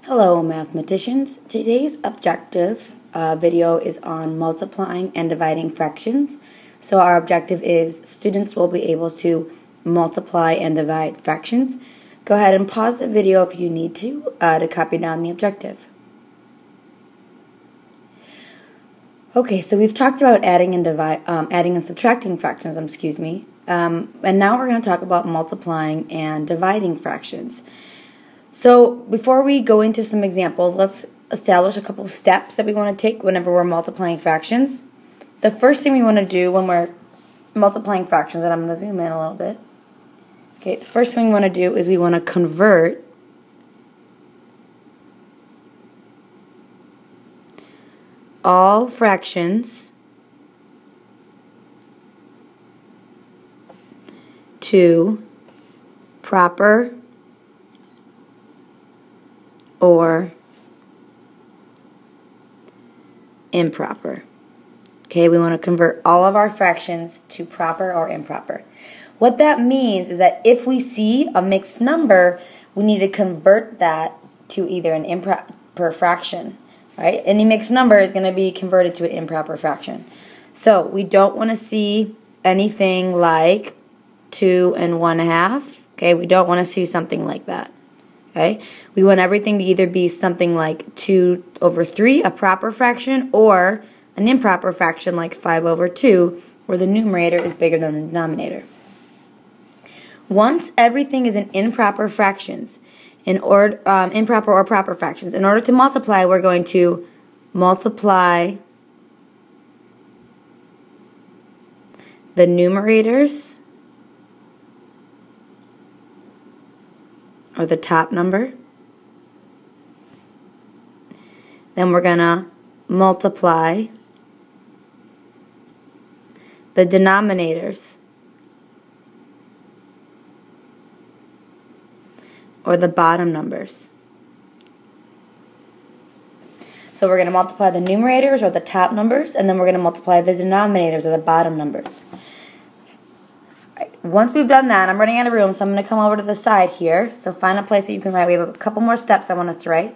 Hello mathematicians. Today's objective video is on multiplying and dividing fractions. So our objective is students will be able to multiply and divide fractions. Go ahead and pause the video if you need to copy down the objective. Okay, so we've talked about adding and subtracting fractions, and now we're going to talk about multiplying and dividing fractions. So before we go into some examples, let's establish a couple steps that we want to take whenever we're multiplying fractions. The first thing we want to do when we're multiplying fractions, and I'm going to zoom in a little bit. Okay, the first thing we want to do is we want to convert all fractions to proper or improper. Okay, we want to convert all of our fractions to proper or improper. What that means is that if we see a mixed number, we need to convert that to either an improper fraction, right? Any mixed number is going to be converted to an improper fraction. So we don't want to see anything like 2 1/2. Okay, we don't want to see something like that. Okay, we want everything to either be something like 2/3, a proper fraction, or an improper fraction like 5/2, where the numerator is bigger than the denominator. Once everything is in improper fractions, improper or proper fractions, in order to multiply, we're going to multiply the numerators, or the top number. Then we're going to multiply the denominators, or the bottom numbers. So we're going to multiply the numerators, or the top numbers, and then we're going to multiply the denominators, or the bottom numbers. Once we've done that, I'm running out of room, so I'm going to come over to the side here. So find a place that you can write. We have a couple more steps I want us to write.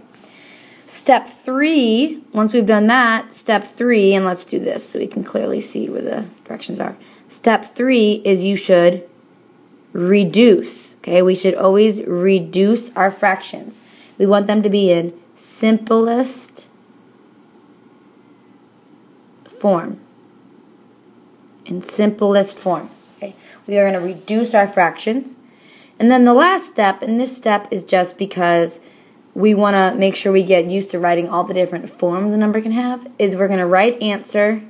Step 3, once we've done that, step 3, and let's do this so we can clearly see where the directions are. Step 3 is you should reduce. Okay, we should always reduce our fractions. We want them to be in simplest form. In simplest form. We are going to reduce our fractions. And then the last step, and this step is just because we want to make sure we get used to writing all the different forms a number can have, is we're going to write answer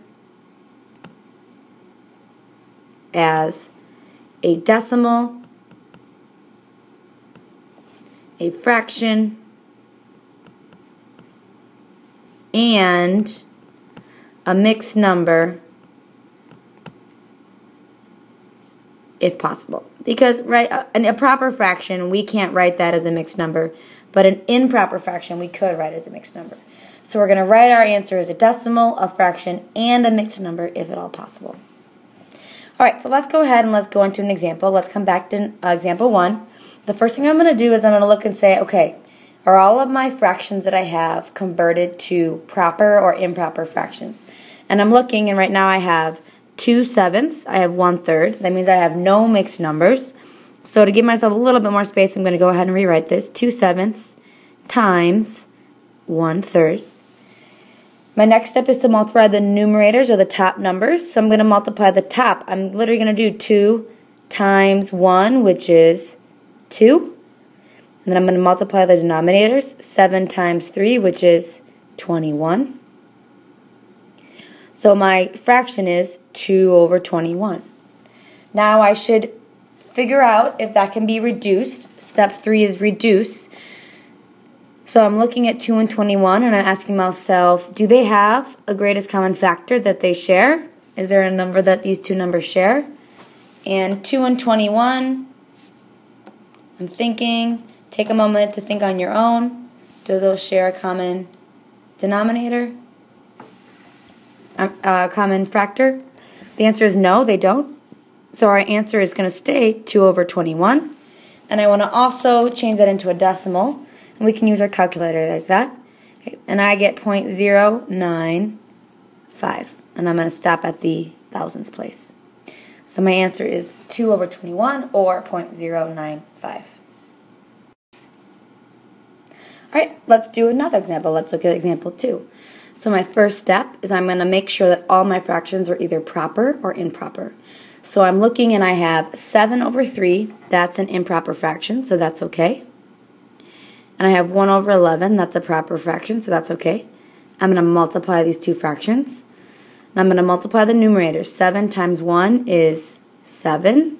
as a decimal, a fraction, and a mixed number, if possible. Because a proper fraction, we can't write that as a mixed number, but an improper fraction we could write as a mixed number. So we're going to write our answer as a decimal, a fraction, and a mixed number if at all possible. Alright, so let's go ahead and let's go into an example. Let's come back to example 1. The first thing I'm going to do is I'm going to look and say, okay, are all of my fractions that I have converted to proper or improper fractions? And I'm looking, and right now I have 2/7, I have 1/3. That means I have no mixed numbers. So to give myself a little bit more space, I'm going to go ahead and rewrite this. 2/7 times 1/3. My next step is to multiply the numerators, or the top numbers. So I'm going to multiply the top. I'm literally going to do 2 times 1, which is 2. And then I'm going to multiply the denominators. 7 times 3, which is 21. So my fraction is 2/21. Now I should figure out if that can be reduced. Step 3 is reduce. So I'm looking at 2 and 21, and I'm asking myself, do they have a greatest common factor that they share? Is there a number that these two numbers share? And 2 and 21, I'm thinking, take a moment to think on your own. Do those share a common denominator? Common factor? The answer is no, they don't. So our answer is going to stay 2/21. And I want to also change that into a decimal. And we can use our calculator like that. Okay, and I get 0.095. And I'm going to stop at the thousands place. So my answer is 2 over 21, or 0.095. Alright, let's do another example. Let's look at example 2. So my first step is I'm going to make sure that all my fractions are either proper or improper. So I'm looking and I have 7 over 3. That's an improper fraction, so that's okay. And I have 1 over 11. That's a proper fraction, so that's okay. I'm going to multiply these two fractions. And I'm going to multiply the numerators. 7 times 1 is 7. I'm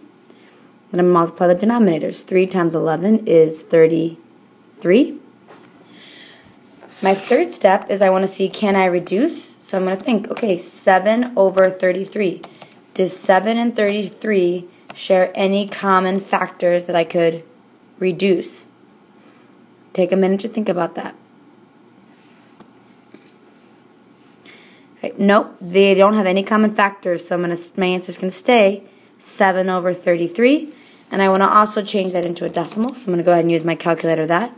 going to multiply the denominators. 3 times 11 is 33. My third step is I want to see, can I reduce? So I'm going to think, okay, 7 over 33. Does 7 and 33 share any common factors that I could reduce? Take a minute to think about that. Okay, nope, they don't have any common factors, so my answer is going to stay 7 over 33. And I want to also change that into a decimal, so I'm going to go ahead and use my calculator that.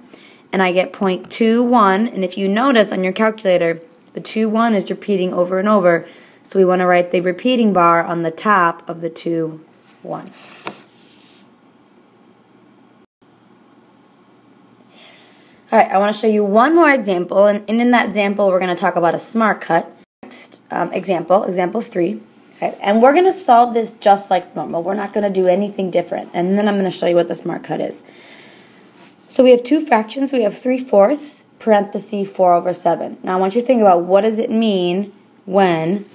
And I get 0.21, and if you notice on your calculator, the 21 is repeating over and over, so we want to write the repeating bar on the top of the 21. Alright, I want to show you one more example, and in that example we're going to talk about a smart cut. Next example 3. Okay, and we're going to solve this just like normal. We're not going to do anything different, and then I'm going to show you what the smart cut is. So we have two fractions. We have 3/4 parenthesis 4 over 7. Now I want you to think about, what does it mean when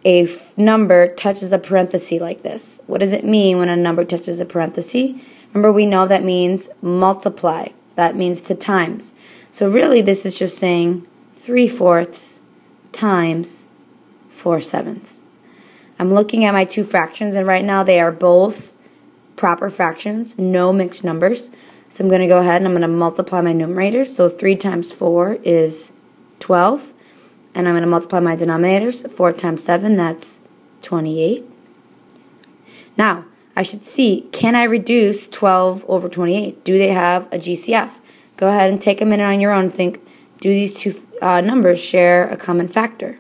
a number touches a parenthesis like this? What does it mean when a number touches a parenthesis? Remember, we know that means multiply. That means to times. So really this is just saying 3/4 times 4/7. I'm looking at my two fractions, and right now they are both proper fractions, no mixed numbers. So I'm going to go ahead and I'm going to multiply my numerators. So 3 times 4 is 12. And I'm going to multiply my denominators. 4 times 7, that's 28. Now, I should see, can I reduce 12 over 28? Do they have a GCF? Go ahead and take a minute on your own and think, do these two numbers share a common factor?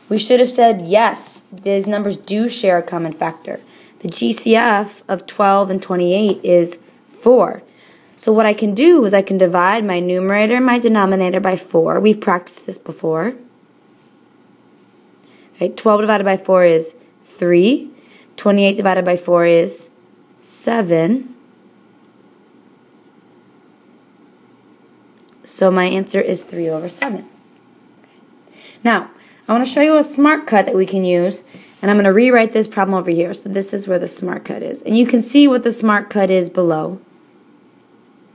We should have said yes, these numbers do share a common factor. The GCF of 12 and 28 is 4. So what I can do is I can divide my numerator and my denominator by 4. We've practiced this before. Okay, 12 divided by 4 is 3. 28 divided by 4 is 7. So my answer is 3 over 7. Now, I want to show you a smart cut that we can use, and I'm going to rewrite this problem over here. So this is where the smart cut is. And you can see what the smart cut is below.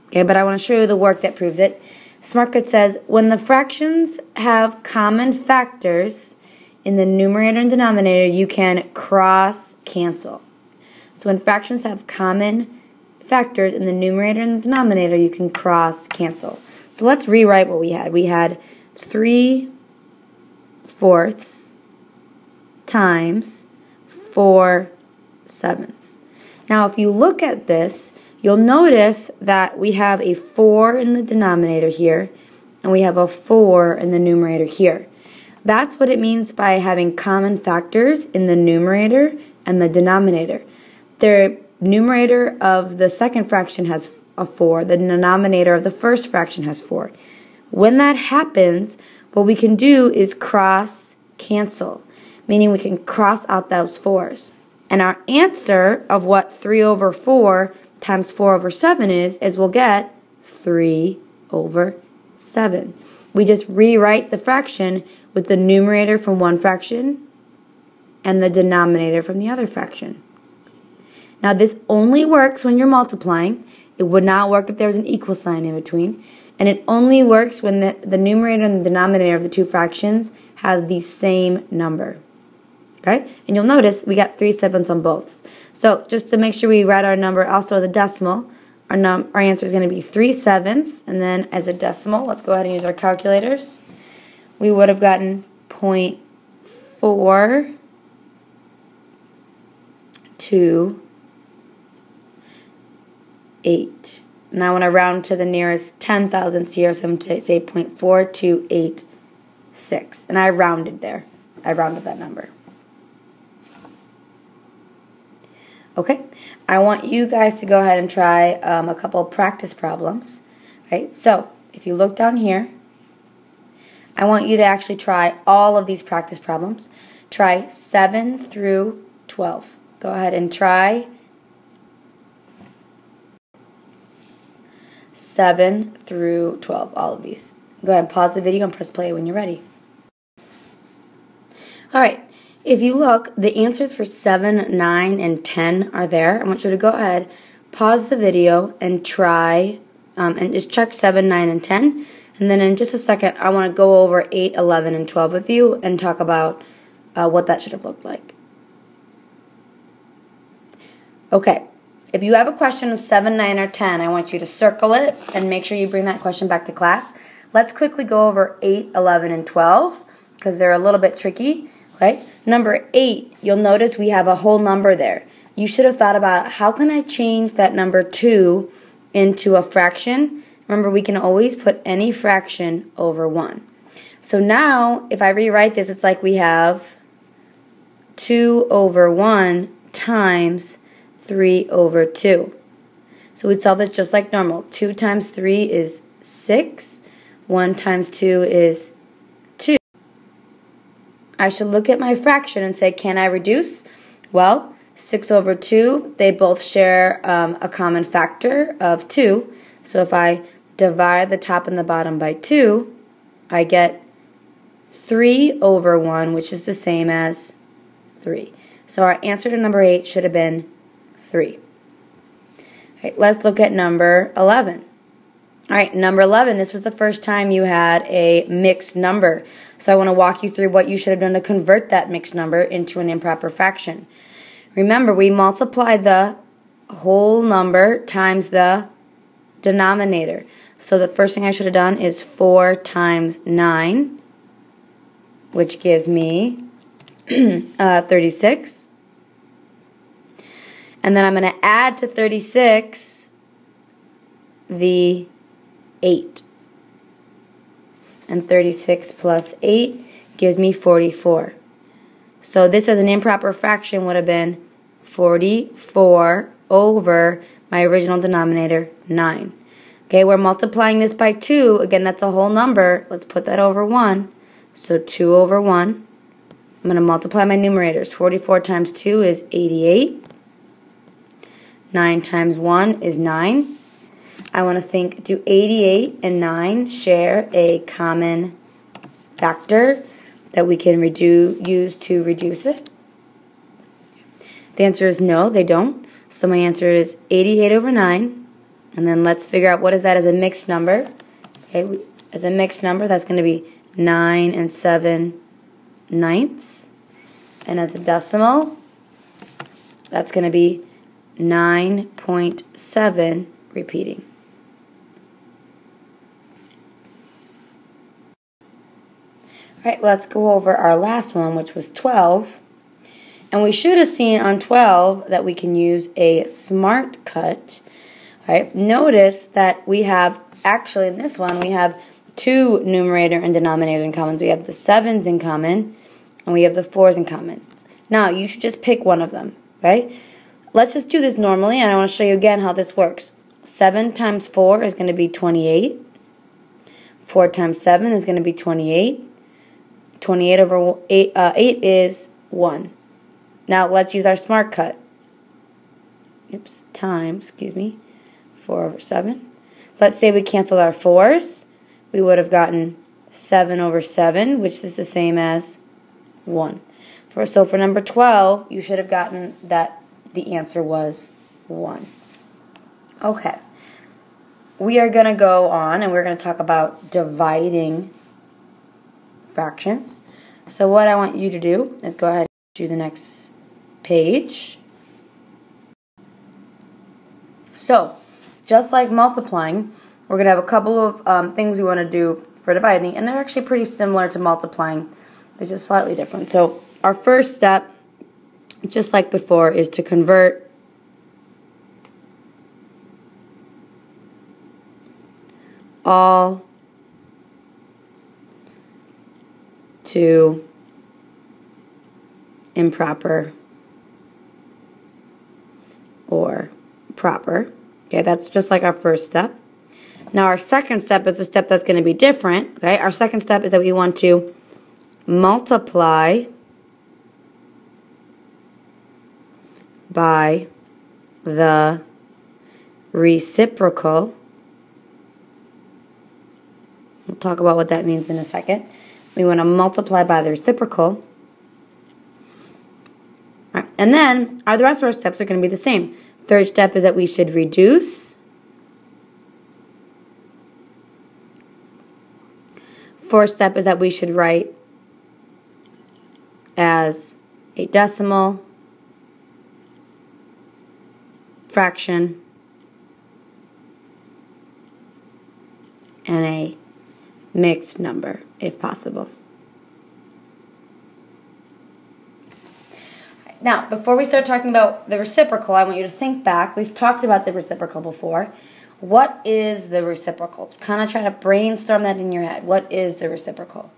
Okay, but I want to show you the work that proves it. Smart cut says, when the fractions have common factors in the numerator and denominator, you can cross cancel. So when fractions have common factors in the numerator and the denominator, you can cross cancel. So let's rewrite what we had. We had 3/4 times 4/7. Now if you look at this, you'll notice that we have a 4 in the denominator here, and we have a 4 in the numerator here. That's what it means by having common factors in the numerator and the denominator. The numerator of the second fraction has a 4. The denominator of the first fraction has 4. When that happens, what we can do is cross cancel, meaning we can cross out those 4s. And our answer of what 3 over 4 times 4 over 7 is we'll get 3 over 7. We just rewrite the fraction with the numerator from one fraction and the denominator from the other fraction. Now this only works when you're multiplying. It would not work if there was an equal sign in between. And it only works when the numerator and the denominator of the two fractions have the same number. Okay? And you'll notice we got 3/7 on both. So just to make sure we write our number also as a decimal, our answer is going to be 3/7. And then as a decimal, let's go ahead and use our calculators. We would have gotten 0.425. 8. Now I want to round to the nearest 10 thousandths here, so I'm going to say 0.4286. And I rounded there. I rounded that number. Okay, I want you guys to go ahead and try a couple practice problems. Right? So, if you look down here, I want you to actually try all of these practice problems. Try 7 through 12. Go ahead and try 7 through 12, all of these. Go ahead and pause the video and press play when you're ready. Alright, if you look, the answers for 7, 9, and 10 are there. I want you to go ahead, pause the video, and try, and just check 7, 9, and 10. And then in just a second, I want to go over 8, 11, and 12 with you and talk about what that should have looked like. Okay, if you have a question of 7, 9, or 10, I want you to circle it and make sure you bring that question back to class. Let's quickly go over 8, 11, and 12 because they're a little bit tricky. Okay, number 8, you'll notice we have a whole number there. You should have thought about how can I change that number 2 into a fraction. Remember, we can always put any fraction over 1. So now, if I rewrite this, it's like we have 2 over 1 times 3 over 2. So we'd solve this just like normal. 2 times 3 is 6. 1 times 2 is 2. I should look at my fraction and say, can I reduce? Well, 6 over 2, they both share a common factor of 2. So if I divide the top and the bottom by 2, I get 3 over 1, which is the same as 3. So our answer to number 8 should have been 3. Okay, let's look at number 11. Alright, number 11, this was the first time you had a mixed number. So I want to walk you through what you should have done to convert that mixed number into an improper fraction. Remember, we multiplied the whole number times the denominator. So the first thing I should have done is 4 times 9, which gives me 36. And then I'm going to add to 36 the 8. And 36 plus 8 gives me 44. So this as an improper fraction would have been 44 over my original denominator, 9. Okay, we're multiplying this by 2. Again, that's a whole number. Let's put that over 1. So 2 over 1. I'm going to multiply my numerators. 44 times 2 is 88. 9 times 1 is 9. I want to think, do 88 and 9 share a common factor that we can use to reduce it? The answer is no, they don't. So my answer is 88 over 9. And then let's figure out what is that as a mixed number. Okay, as a mixed number, that's going to be 9 and 7 ninths. And as a decimal, that's going to be 9.7 repeating. Alright, let's go over our last one, which was 12. And we should have seen on 12 that we can use a smart cut. Alright, notice that we have, actually in this one, we have 2 numerator and denominator in common. We have the 7s in common, and we have the 4s in common. Now, you should just pick one of them, right? Let's just do this normally, and I want to show you again how this works. 7 times 4 is going to be 28. 4 times 7 is going to be 28. 28 over 8 is 1. Now, let's use our smart cut. Times, 4 over 7. Let's say we cancel our 4s. We would have gotten 7 over 7, which is the same as 1. So for number 12, you should have gotten that the answer was 1. Okay. We are going to go on and we're going to talk about dividing fractions. So what I want you to do is go ahead and do the next page. So, just like multiplying, we're going to have a couple of things we want to do for dividing, and they're actually pretty similar to multiplying. They're just slightly different. So, our first step, just like before, is to convert all too improper or proper. Okay, that's just like our first step. Now our second step is a step that's going to be different. Okay, our second step is that we want to multiply by the reciprocal. We'll talk about what that means in a second. We want to multiply by the reciprocal. All right. And then the rest of our steps are going to be the same. Third step is that we should reduce. Fourth step is that we should write as a decimal fraction and a mixed number, if possible. Now, before we start talking about the reciprocal, I want you to think back. We've talked about the reciprocal before. What is the reciprocal? Kind of try to brainstorm that in your head. What is the reciprocal?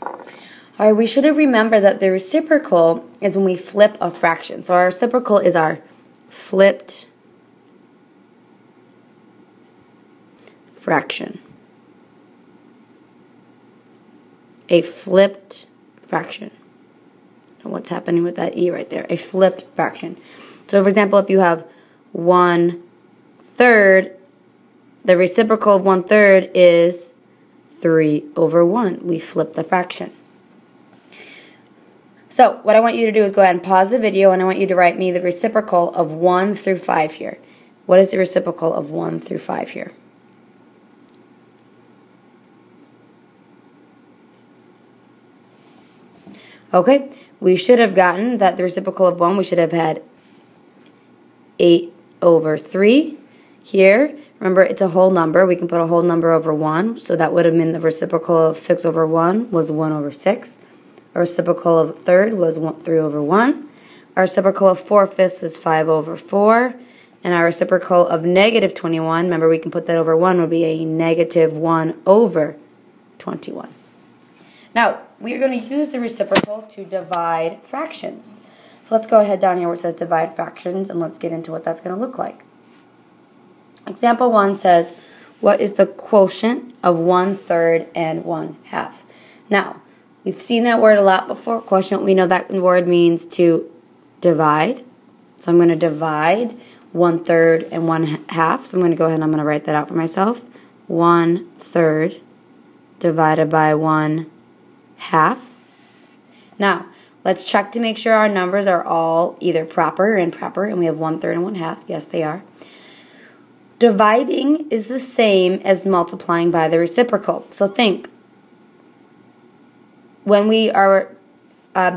All right, we should have remembered that the reciprocal is when we flip a fraction. So our reciprocal is our flipped fraction. A flipped fraction. And what's happening with that E right there? A flipped fraction. So for example, if you have 1/3, the reciprocal of 1/3 is 3/1. We flip the fraction. So what I want you to do is go ahead and pause the video, and I want you to write me the reciprocal of 1 through 5 here. What is the reciprocal of 1 through 5 here? Okay, we should have gotten that the reciprocal of 1, we should have had 8/3 here. Remember, it's a whole number. We can put a whole number over 1, so that would have been the reciprocal of 6/1 was 1/6. Our reciprocal of 1/3 was 3/1. Our reciprocal of 4/5 is 5/4. And our reciprocal of -21, remember we can put that over 1, would be a -1/21. Now, we are going to use the reciprocal to divide fractions. So let's go ahead down here where it says divide fractions, and let's get into what that's going to look like. Example 1 says, what is the quotient of 1/3 and 1/2? Now, we've seen that word a lot before, quotient. We know that word means to divide. So I'm going to divide 1/3 and 1/2. So I'm going to go ahead and I'm going to write that out for myself. 1/3 divided by 1/2. Now, let's check to make sure our numbers are all either proper or improper, and we have 1/3 and 1/2. Yes, they are. Dividing is the same as multiplying by the reciprocal. So think, when we are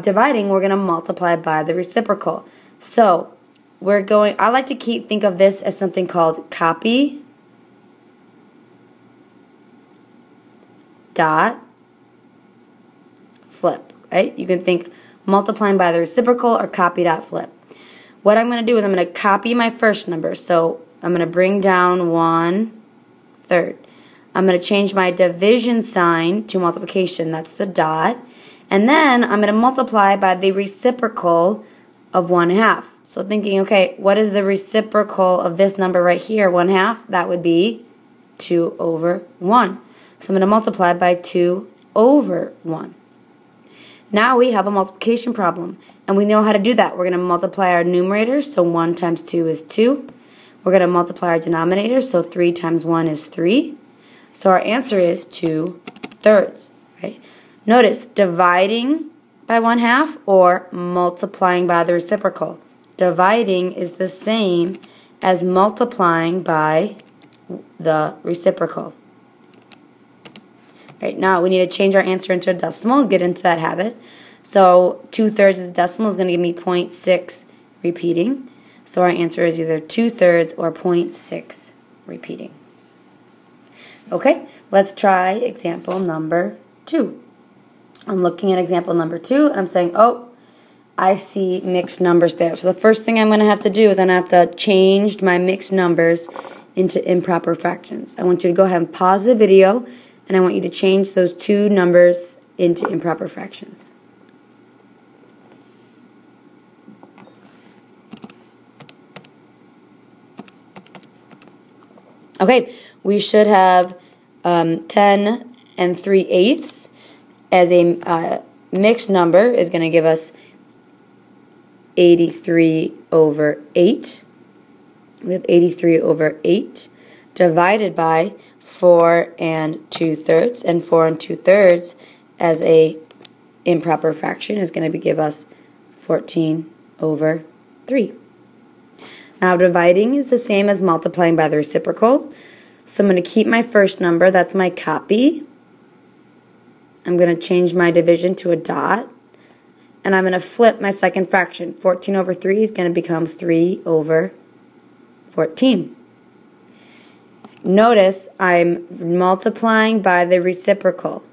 dividing, we're going to multiply by the reciprocal. So I like to think of this as something called copy dot flip. Right? You can think multiplying by the reciprocal or copy dot flip. What I'm going to do is I'm going to copy my first number. So I'm going to bring down 1/3. I'm going to change my division sign to multiplication. That's the dot. And then I'm going to multiply by the reciprocal of 1/2. So thinking, okay, what is the reciprocal of this number right here, 1/2? That would be 2/1. So I'm going to multiply by 2/1. Now we have a multiplication problem, and we know how to do that. We're going to multiply our numerators, so 1 times 2 is 2. We're going to multiply our denominators, so 3 times 1 is 3. So our answer is 2/3. Right? Notice, dividing by 1/2 or multiplying by the reciprocal. Dividing is the same as multiplying by the reciprocal. Right, now we need to change our answer into a decimal, get into that habit. So 2/3 as a decimal is going to give me 0.6 repeating. So our answer is either 2/3 or 0.6 repeating. Okay, let's try example number 2. I'm looking at example number 2 and I'm saying, oh, I see mixed numbers there. So the first thing I'm going to have to do is I'm going to have to change my mixed numbers into improper fractions. I want you to go ahead and pause the video, and I want you to change those two numbers into improper fractions. Okay, we should have 10 and 3/8 as a mixed number is going to give us 83/8. We have 83/8 divided by 4 2/3, and 4 2/3 as a improper fraction is going to give us 14/3. Now dividing is the same as multiplying by the reciprocal. So I'm going to keep my first number, that's my copy. I'm going to change my division to a dot. And I'm going to flip my second fraction. 14/3 is going to become 3/14. Notice I'm multiplying by the reciprocal.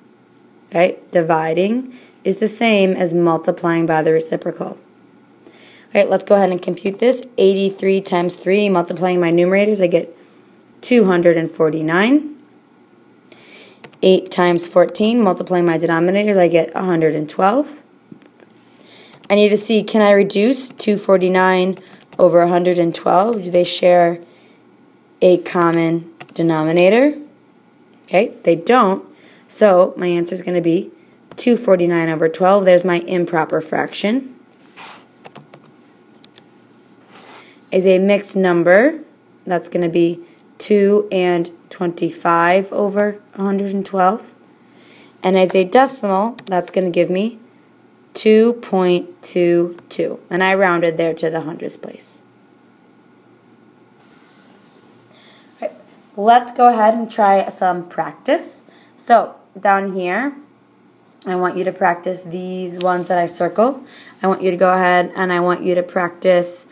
Okay? Dividing is the same as multiplying by the reciprocal. Alright, let's go ahead and compute this. 83 times 3, multiplying my numerators, I get 249. 8 times 14, multiplying my denominators, I get 112. I need to see, can I reduce 249 over 112? Do they share a common denominator? Okay, they don't. So my answer is going to be 249 over 12. There's my improper fraction. Is a mixed number. That's going to be 2 and 25 over 112. And as a decimal, that's going to give me 2.22. And I rounded there to the hundredths place. Right. Let's go ahead and try some practice. So down here, I want you to practice these ones that I circle. I want you to go ahead and I want you to practice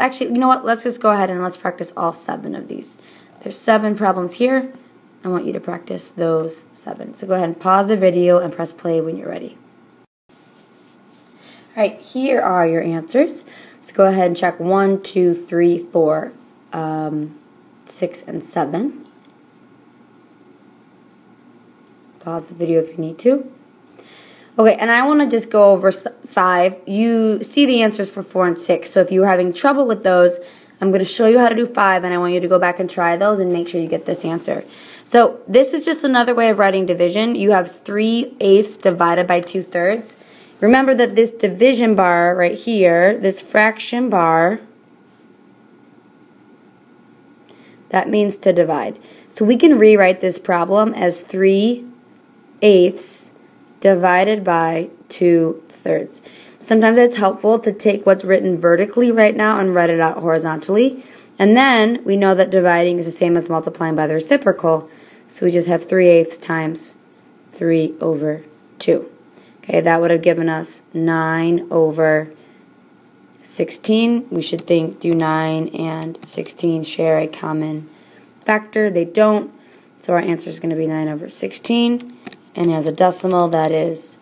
actually, you know what? Let's just go ahead and let's practice all 7 of these. There's 7 problems here. I want you to practice those 7. So go ahead and pause the video and press play when you're ready. Alright, here are your answers. So go ahead and check 1, 2, 3, 4, 6, and 7. Pause the video if you need to. Okay, and I want to just go over 5. You see the answers for 4 and 6, so if you're having trouble with those, I'm going to show you how to do 5, and I want you to go back and try those and make sure you get this answer. So this is just another way of writing division. You have 3/8 divided by 2/3. Remember that this division bar right here, this fraction bar, that means to divide. So we can rewrite this problem as 3/8 divided by 2/3. Sometimes it's helpful to take what's written vertically right now and write it out horizontally. And then we know that dividing is the same as multiplying by the reciprocal. So we just have 3/8 times 3/2. Okay, that would have given us 9/16. We should do 9 and 16 share a common factor. They don't. So our answer is going to be 9/16. And as a decimal, that is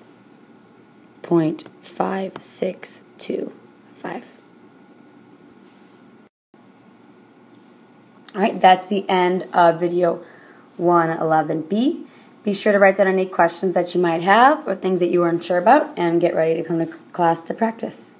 0.5625. Alright, that's the end of video 111B. Be sure to write down any questions that you might have or things that you are unsure about and get ready to come to class to practice.